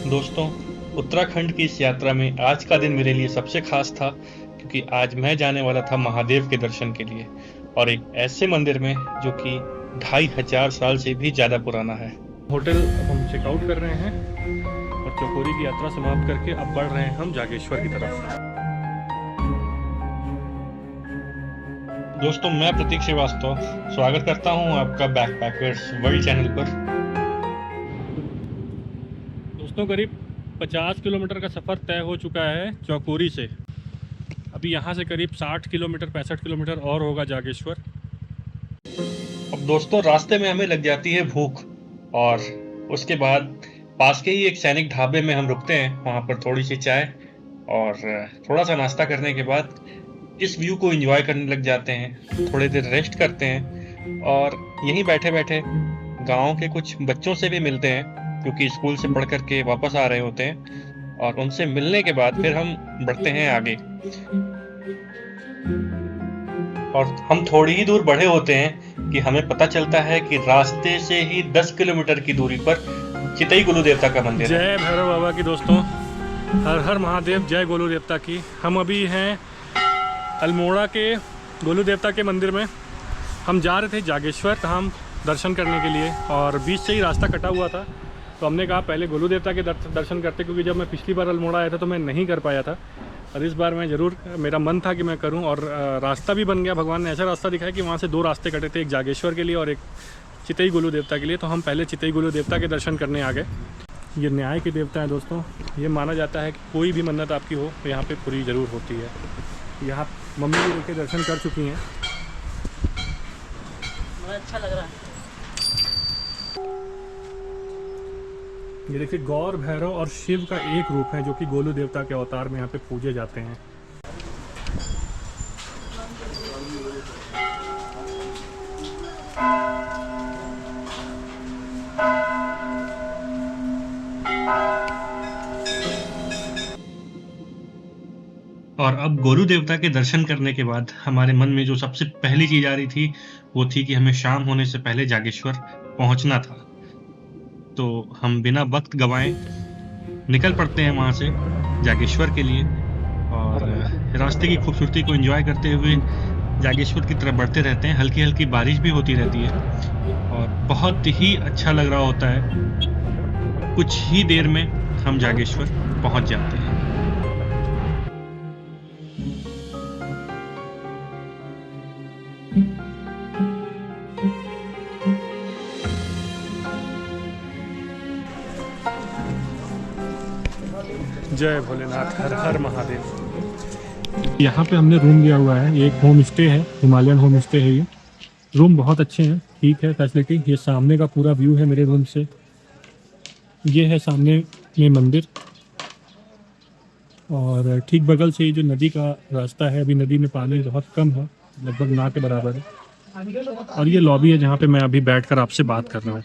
दोस्तों, उत्तराखंड की इस यात्रा में आज का दिन मेरे लिए सबसे खास था क्योंकि आज मैं जाने वाला था महादेव के दर्शन के लिए और एक ऐसे मंदिर में जो कि 2500 साल से भी ज़्यादा पुराना है। होटल अब हम चेकआउट कर रहे हैं और चौकोरी की यात्रा समाप्त करके अब बढ़ रहे हैं हम जागेश्वर की तरफ। दोस्तों, मैं प्रतीक श्रीवास्तव स्वागत करता हूं आपका बैकपैकर्स वर्ल्ड चैनल पर। दोस्तों, करीब 50 किलोमीटर का सफ़र तय हो चुका है चौकोरी से। अभी यहाँ से करीब 60 किलोमीटर 65 किलोमीटर और होगा जागेश्वर। अब दोस्तों, रास्ते में हमें लग जाती है भूख और उसके बाद पास के ही एक सैनिक ढाबे में हम रुकते हैं। वहाँ पर थोड़ी सी चाय और थोड़ा सा नाश्ता करने के बाद इस व्यू को एंजॉय करने लग जाते हैं। थोड़ी देर रेस्ट करते हैं और यहीं बैठे बैठे गाँव के कुछ बच्चों से भी मिलते हैं क्योंकि स्कूल से पढ़ कर के वापस आ रहे होते हैं और उनसे मिलने के बाद फिर हम बढ़ते हैं आगे। और हम थोड़ी ही दूर बढ़े होते हैं कि हमें पता चलता है कि रास्ते से ही 10 किलोमीटर की दूरी पर चितई गोलू देवता का मंदिर है। जय भैरव बाबा की दोस्तों, हर हर महादेव, जय गोलू देवता की। हम अभी हैं अल्मोड़ा के गोलू देवता के मंदिर में। हम जा रहे थे जागेश्वर धाम दर्शन करने के लिए और बीच से ही रास्ता कटा हुआ था, तो हमने कहा पहले गोलू देवता के दर्शन करते, क्योंकि जब मैं पिछली बार अल्मोड़ा आया था तो मैं नहीं कर पाया था और इस बार मैं ज़रूर, मेरा मन था कि मैं करूं और रास्ता भी बन गया। भगवान ने ऐसा रास्ता दिखाया कि वहाँ से 2 रास्ते कटे थे, एक जागेश्वर के लिए और एक चितई गोलू देवता के लिए। तो हम पहले चितई गोलू देवता के दर्शन करने आ गए। ये न्याय के देवता हैं दोस्तों। ये माना जाता है कि कोई भी मन्नत आपकी हो तो यहाँ पर पूरी ज़रूर होती है। यहाँ मम्मी भी के दर्शन कर चुकी हैं। अच्छा लग रहा है। ये देखिए, गौर, भैरव और शिव का एक रूप है जो कि गोलू देवता के अवतार में यहाँ पे पूजे जाते हैं। और अब गोलू देवता के दर्शन करने के बाद हमारे मन में जो सबसे पहली चीज़ आ रही थी वो थी कि हमें शाम होने से पहले जागेश्वर पहुंचना था। तो हम बिना वक्त गंवाए निकल पड़ते हैं वहाँ से जागेश्वर के लिए और रास्ते की खूबसूरती को एंजॉय करते हुए जागेश्वर की तरफ बढ़ते रहते हैं। हल्की हल्की बारिश भी होती रहती है और बहुत ही अच्छा लग रहा होता है। कुछ ही देर में हम जागेश्वर पहुँच जाते हैं। जय भोलेनाथ, हर हर महादेव। यहाँ पे हमने रूम लिया हुआ है। ये एक होम स्टे है, हिमालयन होम स्टे है। ये रूम बहुत अच्छे हैं, ठीक है फैसिलिटी। ये सामने का पूरा व्यू है मेरे रूम से। ये है सामने में मंदिर और ठीक बगल से ये जो नदी का रास्ता है। अभी नदी में पानी बहुत कम है, लगभग ना के बराबर है। और ये लॉबी है जहाँ पे मैं अभी बैठकर आपसे बात कर रहा हूँ।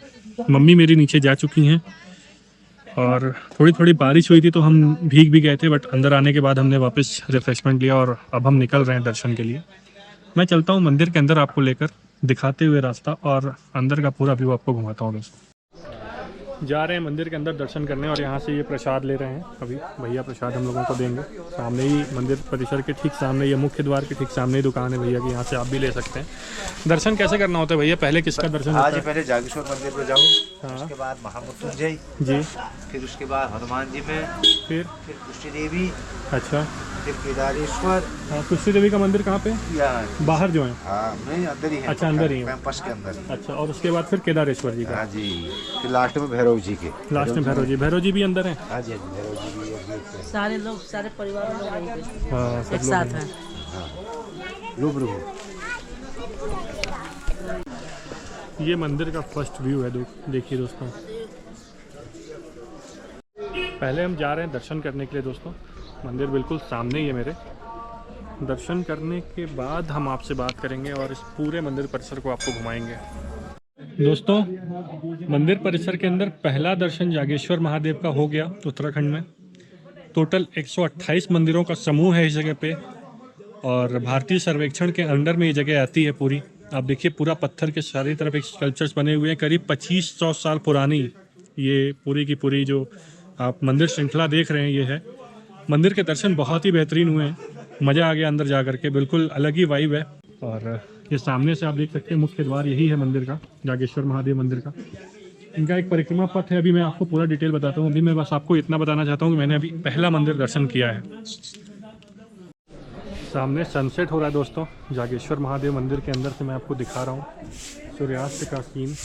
मम्मी मेरी नीचे जा चुकी हैं और थोड़ी थोड़ी बारिश हुई थी तो हम भीग भी गए थे, बट अंदर आने के बाद हमने वापस रिफ्रेशमेंट लिया और अब हम निकल रहे हैं दर्शन के लिए। मैं चलता हूँ मंदिर के अंदर, आपको लेकर दिखाते हुए रास्ता और अंदर का पूरा व्यू आपको घुमाता हूँ दोस्तों। जा रहे हैं मंदिर के अंदर दर्शन करने और यहाँ से ये प्रसाद ले रहे हैं। अभी भैया प्रसाद हम लोगों को देंगे। सामने ही मंदिर परिसर के ठीक सामने, ये मुख्य द्वार के ठीक सामने ही दुकान है भैया की, यहाँ से आप भी ले सकते हैं। दर्शन कैसे करना होता है भैया? पहले किसका दर्शन होता है? पहले जागेश्वर मंदिर में जाओ। हाँ। उसके बाद महामृत्युंजय जी, फिर उसके बाद हनुमान जी में, फिर कुष्टी देवी, अच्छा, फिर केदारेश्वर। हाँ, कुष्टी देवी का मंदिर कहाँ पे? या बाहर जो है? हाँ, नहीं अंदर ही है। अच्छा, अंदर ही है। कैंपस के अंदर। अच्छा, और उसके बाद फिर केदारेश्वर जी का? हाँ जी। फिर लास्ट में भैरव जी के। लास्ट में भैरव जी भी अंदर हैं? हाँ जी, भैरव जी भी है। सारे लोग, सारे परिवार लोग वहीं पे हाँ, सब एक साथ हैं। रूबरू। ये मंदिर का फर्स्ट व्यू है, देखिए दोस्तों। पहले हम जा रहे हैं दर्शन करने के लिए दोस्तों। मंदिर बिल्कुल सामने ही है मेरे। दर्शन करने के बाद हम आपसे बात करेंगे और इस पूरे मंदिर परिसर को आपको घुमाएंगे। दोस्तों, मंदिर परिसर के अंदर पहला दर्शन जागेश्वर महादेव का हो गया उत्तराखंड में। टोटल 128 मंदिरों का समूह है इस जगह पे और भारतीय सर्वेक्षण के अंडर में ये जगह आती है पूरी। आप देखिए, पूरा पत्थर के सारी तरफ एक स्कल्पचर्स बने हुए हैं। करीब 2500 साल पुरानी ये पूरी की पूरी जो आप मंदिर श्रृंखला देख रहे हैं, ये है मंदिर के दर्शन बहुत ही बेहतरीन हुए हैं, मज़ा आ गया अंदर जा कर के, बिल्कुल अलग ही वाइब है। और ये सामने से आप देख सकते हैं मुख्य द्वार यही है मंदिर का, जागेश्वर महादेव मंदिर का। इनका एक परिक्रमा पथ है, अभी मैं आपको पूरा डिटेल बताता हूँ। अभी मैं बस आपको इतना बताना चाहता हूँ कि मैंने अभी पहला मंदिर दर्शन किया है। सामने सनसेट हो रहा है दोस्तों, जागेश्वर महादेव मंदिर के अंदर से मैं आपको दिखा रहा हूँ सूर्यास्त का सीन,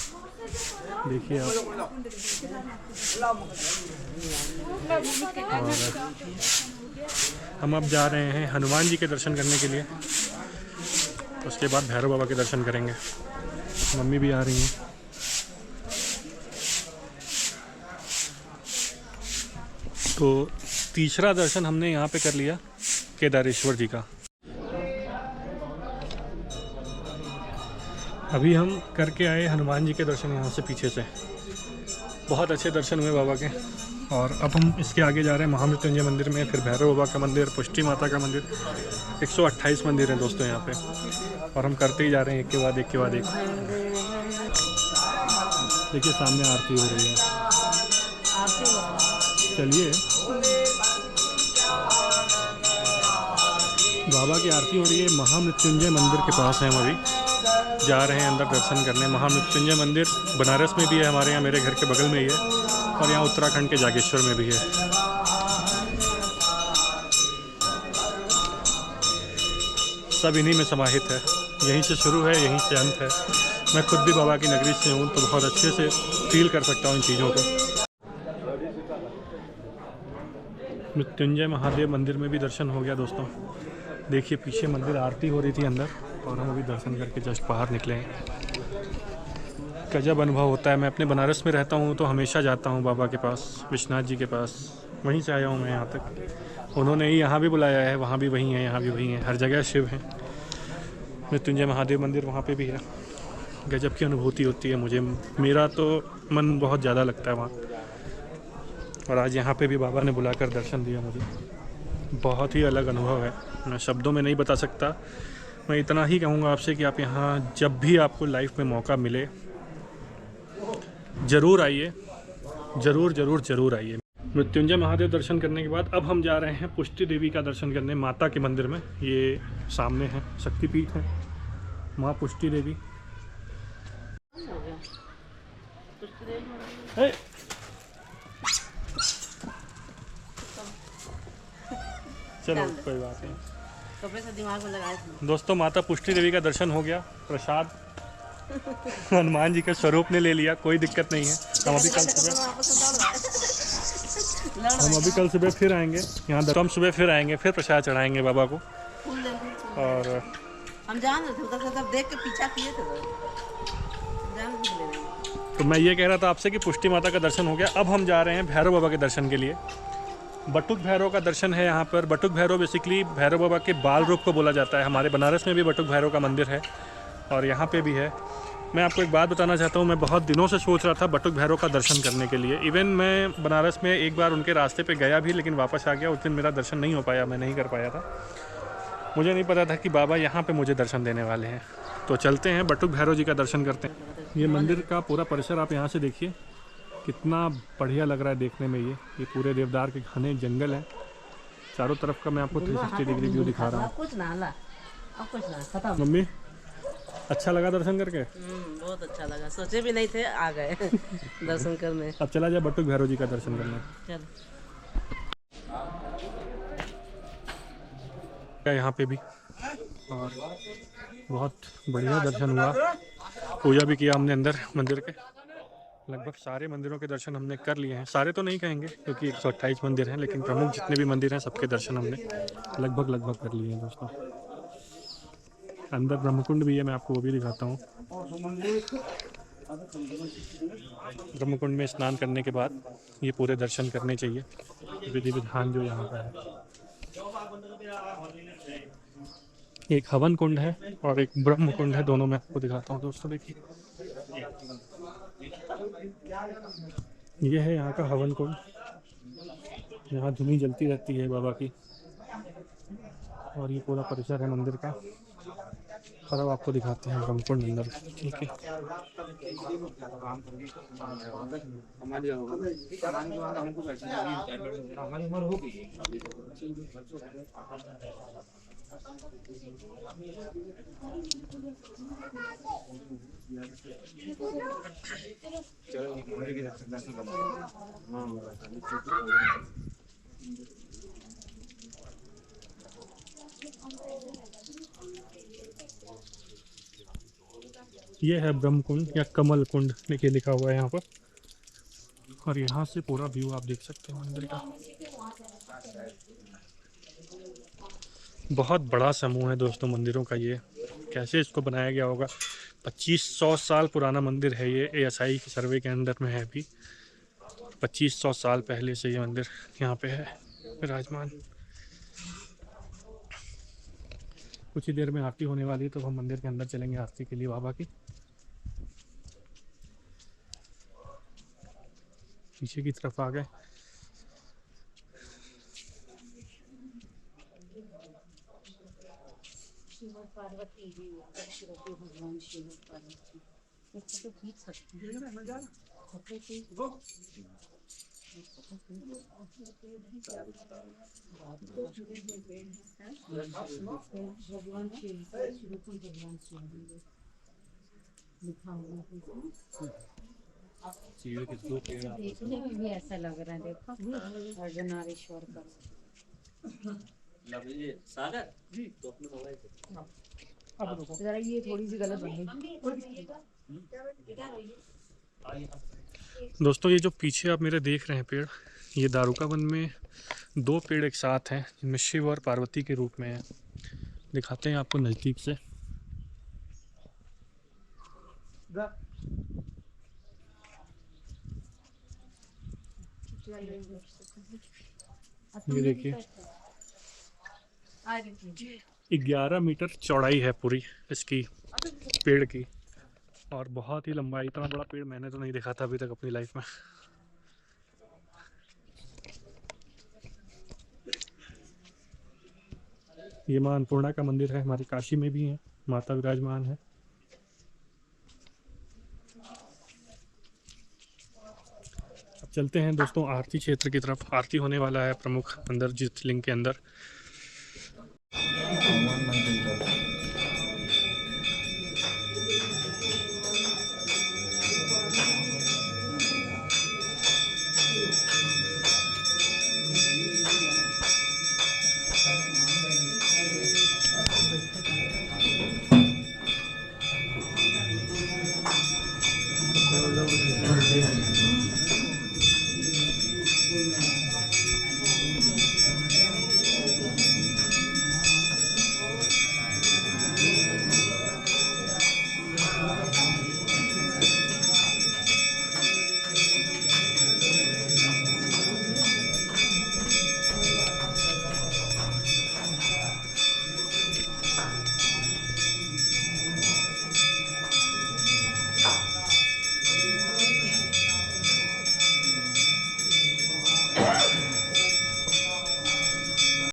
देखिए आप। और हम अब जा रहे हैं हनुमान जी के दर्शन करने के लिए, उसके बाद भैरव बाबा के दर्शन करेंगे। मम्मी भी आ रही हैं। तो तीसरा दर्शन हमने यहाँ पे कर लिया केदारेश्वर जी का। अभी हम करके आए हनुमान जी के दर्शन यहाँ से पीछे से, बहुत अच्छे दर्शन हुए बाबा के। और अब हम इसके आगे जा रहे हैं महामृत्युंजय मंदिर में, फिर भैरव बाबा का मंदिर, पुष्टि माता का मंदिर। 128 मंदिर हैं दोस्तों यहाँ पे, और हम करते ही जा रहे हैं एक के बाद एक के बाद एक। देखिए सामने आरती हो रही है, चलिए बाबा की आरती हो रही है। महामृत्युंजय मंदिर के पास हैं हम अभी, जा रहे हैं अंदर दर्शन करने। महामृत्युंजय मंदिर बनारस में भी है हमारे यहाँ, मेरे घर के बगल में ही है, और यहाँ उत्तराखंड के जागेश्वर में भी है। सब इन्हीं में समाहित है, यहीं से शुरू है यहीं से अंत है। मैं खुद भी बाबा की नगरी से हूँ, तो बहुत अच्छे से फील कर सकता हूँ इन चीज़ों को। मृत्युंजय महादेव मंदिर में भी दर्शन हो गया दोस्तों। देखिए पीछे मंदिर आरती हो रही थी अंदर, और हम अभी दर्शन करके जस्ट बाहर निकले हैं। गजब अनुभव होता है। मैं अपने बनारस में रहता हूँ तो हमेशा जाता हूँ बाबा के पास, विश्वनाथ जी के पास, वहीं से आया हूँ मैं यहाँ तक। उन्होंने ही यहाँ भी बुलाया है, वहाँ भी वहीं है, यहाँ भी वहीं है, हर जगह शिव है। मृत्युंजय महादेव मंदिर वहाँ पे भी है। गजब की अनुभूति होती है मुझे, मेरा तो मन बहुत ज़्यादा लगता है वहाँ। और आज यहाँ पे भी बाबा ने बुलाकर दर्शन दिया मुझे, बहुत ही अलग अनुभव है, मैं शब्दों में नहीं बता सकता। मैं इतना ही कहूँगा आपसे कि आप यहाँ जब भी आपको लाइफ में मौका मिले ज़रूर आइए, ज़रूर ज़रूर ज़रूर आइए। मृत्युंजय महादेव दर्शन करने के बाद अब हम जा रहे हैं पुष्टि देवी का दर्शन करने, माता के मंदिर में। ये सामने है, शक्तिपीठ है माँ पुष्टि देवी। चलो कोई बात नहीं, कपड़े से दिमाग में लगाए थे। दोस्तों माता पुष्टि देवी का दर्शन हो गया, प्रसाद हनुमान जी के स्वरूप ने ले लिया, कोई दिक्कत नहीं है। हम अभी कल सुबह फिर आएंगे यहाँ, हम सुबह फिर आएंगे, फिर प्रसाद चढ़ाएंगे बाबा को। और हम जान रहे थे उधर से, देख के पीछा किए थे तो मैं ये कह रहा था आपसे कि पुष्टि माता का दर्शन हो गया। अब हम जा रहे हैं भैरव बाबा के दर्शन के लिए। बटुक भैरव का दर्शन है यहाँ पर। बटुक भैरव बेसिकली भैरव बाबा के बाल रूप को बोला जाता है। हमारे बनारस में भी बटुक भैरव का मंदिर है और यहाँ पे भी है। मैं आपको एक बात बताना चाहता हूँ, मैं बहुत दिनों से सोच रहा था बटुक भैरव का दर्शन करने के लिए। इवन मैं बनारस में एक बार उनके रास्ते पे गया भी, लेकिन वापस आ गया। उस दिन मेरा दर्शन नहीं हो पाया, मैं नहीं कर पाया था। मुझे नहीं पता था कि बाबा यहाँ पे मुझे दर्शन देने वाले हैं। तो चलते हैं बटुक भैरव जी का दर्शन करते हैं। ये मंदिर का पूरा परिसर आप यहाँ से देखिए, कितना बढ़िया लग रहा है देखने में। ये पूरे देवदार के घने जंगल है चारों तरफ का। मैं आपको 360 डिग्री व्यू दिखा रहा हूँ। मम्मी अच्छा लगा दर्शन करके? बहुत अच्छा लगा, सोचे भी नहीं थे, आ गए दर्शन करने। अब चला जाए बटुक भैरव जी का दर्शन करने। चल यहाँ पे भी और बहुत बढ़िया दर्शन हुआ। पूजा भी किया हमने अंदर मंदिर के। लगभग सारे मंदिरों के दर्शन हमने कर लिए हैं। सारे तो नहीं कहेंगे क्योंकि 128 मंदिर हैं, लेकिन प्रमुख जितने भी मंदिर हैं सबके दर्शन हमने लगभग कर लिए हैं दोस्तों। अंदर ब्रह्मकुंड भी है, मैं आपको वो भी दिखाता हूँ। ब्रह्मकुंड में स्नान करने के बाद ये पूरे दर्शन करने चाहिए, विधि विधान जो यहाँ का है। एक हवन कुंड है और एक ब्रह्म कुंड है, दोनों मैं आपको दिखाता हूँ दोस्तों। देखिए ये है यहाँ का हवन कुंड, यहाँ धुनी जलती रहती है बाबा की। और ये पूरा परिसर है मंदिर का। और अब आपको दिखाते हैं ब्रह्मकुंड अंदर। ठीक है, ये है ब्रह्मकुंड या कमल कुंड देखिए लिखा हुआ है यहाँ पर। और यहाँ से पूरा व्यू आप देख सकते हैं मंदिर का। बहुत बड़ा समूह है दोस्तों मंदिरों का। ये कैसे इसको बनाया गया होगा। 2500 साल पुराना मंदिर है ये। ASI के सर्वे के अंदर में है अभी। 2500 साल पहले से ये मंदिर यहाँ पे है विराजमान। कुछ ही देर में आरती होने वाली है, तो हम मंदिर के अंदर चलेंगे आरती के लिए बाबा की। पीछे की तरफ आ गए। शिव और पार्वती जी, पार्वती भगवान शिव और पार्वती। इसको तो खींच सकते हैं। भगवान शिव, शिवपुर भगवान शिव लिखा हुआ है। देखने में भी ऐसा लग रहा है, देखो अर्धनारीश्वर का। जरा ये थोड़ी सी गलत बन गई। दोस्तों ये जो पीछे आप मेरे देख रहे हैं पेड़, ये दारुका वन में 2 पेड़ एक साथ हैं जिनमें शिव और पार्वती के रूप में है। दिखाते हैं आपको नज़दीक से। ये देखिए 11 मीटर चौड़ाई है पूरी इसकी पेड़ की। और बहुत ही लंबा। इतना बड़ा पेड़ मैंने तो नहीं देखा था अभी तक अपनी लाइफ में। ये मां अन्नपूर्णा का मंदिर है, हमारी काशी में भी है, माता विराजमान है। अब चलते हैं दोस्तों आरती क्षेत्र की तरफ। आरती होने वाला है प्रमुख अंदर ज्योतिर्लिंग के अंदर।